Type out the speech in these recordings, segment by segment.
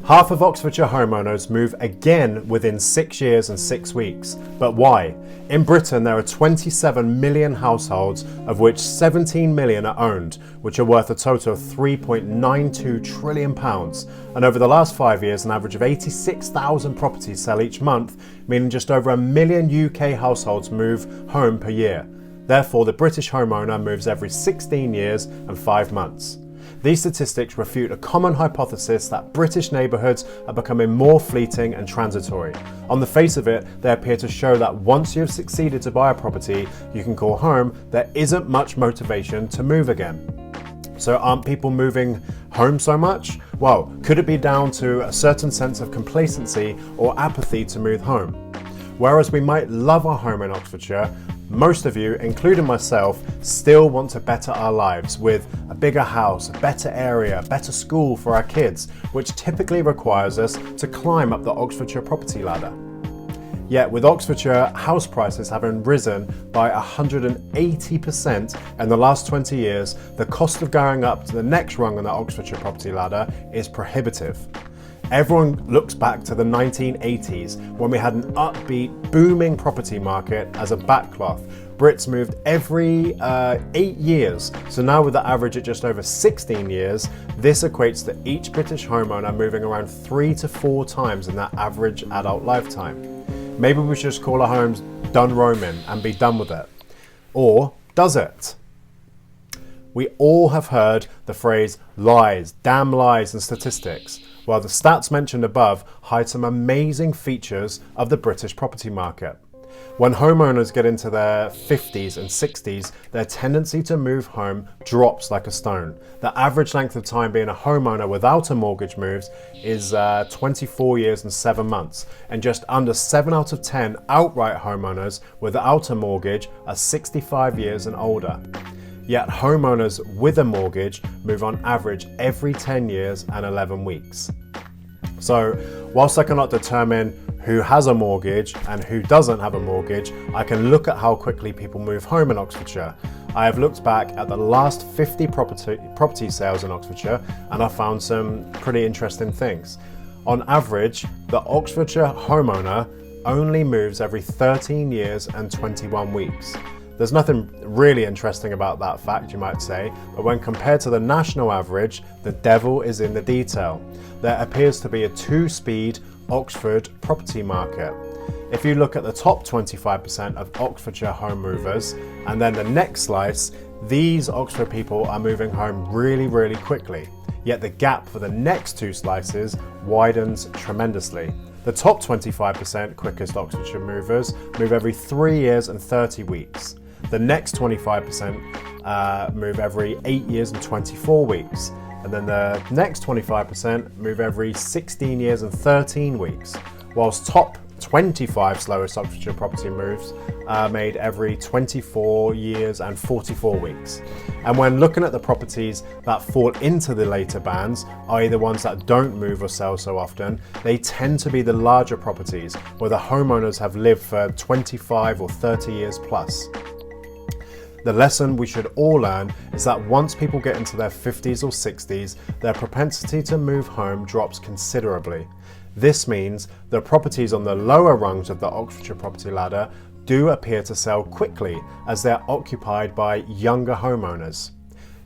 Half of Oxfordshire homeowners move again within 6 years and 6 weeks. But why? In Britain, there are 27 million households, of which 17 million are owned, which are worth a total of £3.92 trillion. And over the last 5 years, an average of 86,000 properties sell each month, meaning just over 1 million UK households move home per year. Therefore, the British homeowner moves every 16 years and 5 months. These statistics refute a common hypothesis that British neighbourhoods are becoming more fleeting and transitory. On the face of it, they appear to show that once you have succeeded to buy a property you can call home, there isn't much motivation to move again. So aren't people moving home so much? Well, could it be down to a certain sense of complacency or apathy to move home? Whereas we might love our home in Oxfordshire, most of you, including myself, still want to better our lives with a bigger house, a better area, a better school for our kids, which typically requires us to climb up the Oxfordshire property ladder. Yet with Oxfordshire house prices having risen by 180% in the last 20 years, the cost of going up to the next rung on the Oxfordshire property ladder is prohibitive. Everyone looks back to the 1980s when we had an upbeat, booming property market as a backcloth. Brits moved every 8 years, so now with the average at just over 16 years, this equates to each British homeowner moving around 3 to 4 times in their average adult lifetime. Maybe we should just call our homes done roaming and be done with it. Or does it? We all have heard the phrase lies, damn lies and statistics. Well, the stats mentioned above hide some amazing features of the British property market. When homeowners get into their 50s and 60s, their tendency to move home drops like a stone. The average length of time being a homeowner without a mortgage moves is 24 years and 7 months, and just under 7 out of 10 outright homeowners without a mortgage are 65 years and older. Yet homeowners with a mortgage move on average every 10 years and 11 weeks. So whilst I cannot determine who has a mortgage and who doesn't have a mortgage, I can look at how quickly people move home in Oxfordshire. I have looked back at the last 50 property sales in Oxfordshire and I found some pretty interesting things. On average, the Oxfordshire homeowner only moves every 13 years and 21 weeks. There's nothing really interesting about that fact, you might say, but when compared to the national average, the devil is in the detail. There appears to be a 2-speed Oxford property market. If you look at the top 25% of Oxfordshire home movers, and then the next slice, these Oxford people are moving home really quickly. Yet the gap for the next 2 slices widens tremendously. The top 25% quickest Oxfordshire movers move every 3 years and 30 weeks. The next 25% move every 8 years and 24 weeks. And then the next 25% move every 16 years and 13 weeks. Whilst top 25 slowest Oxfordshire property moves are made every 24 years and 44 weeks. And when looking at the properties that fall into the later bands, i.e. the ones that don't move or sell so often, they tend to be the larger properties where the homeowners have lived for 25 or 30 years plus. The lesson we should all learn is that once people get into their 50s or 60s, their propensity to move home drops considerably. This means the properties on the lower rungs of the Oxfordshire property ladder do appear to sell quickly as they're occupied by younger homeowners.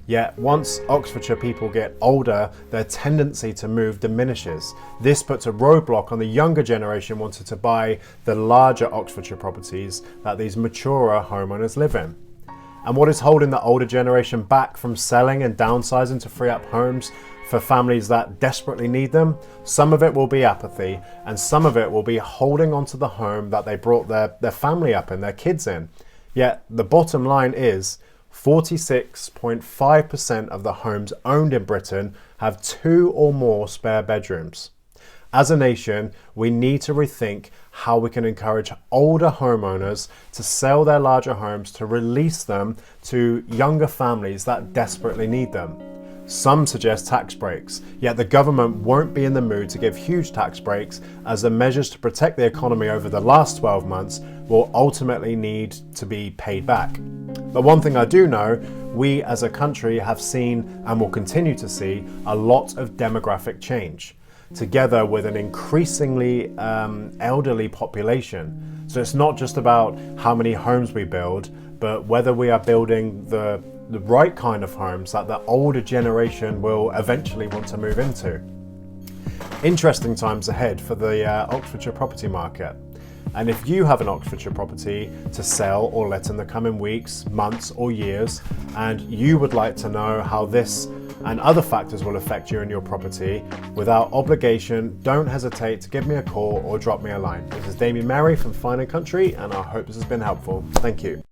Yet once Oxfordshire people get older, their tendency to move diminishes. This puts a roadblock on the younger generation wanting to buy the larger Oxfordshire properties that these maturer homeowners live in. And what is holding the older generation back from selling and downsizing to free up homes for families that desperately need them? Some of it will be apathy, and some of it will be holding onto the home that they brought their family up and their kids in. Yet the bottom line is 46.5% of the homes owned in Britain have 2 or more spare bedrooms. As a nation, we need to rethink how we can encourage older homeowners to sell their larger homes to release them to younger families that desperately need them. Some suggest tax breaks, yet the government won't be in the mood to give huge tax breaks as the measures to protect the economy over the last 12 months will ultimately need to be paid back. But one thing I do know, we as a country have seen and will continue to see a lot of demographic change. together with an increasingly elderly population. So it's not just about how many homes we build, but whether we are building the right kind of homes that the older generation will eventually want to move into. Interesting times ahead for the Oxfordshire property market. And if you have an Oxfordshire property to sell or let in the coming weeks, months or years, and you would like to know how this and other factors will affect you and your property, without obligation, don't hesitate to give me a call or drop me a line. This is Damion from Fine & Country, and I hope this has been helpful. Thank you.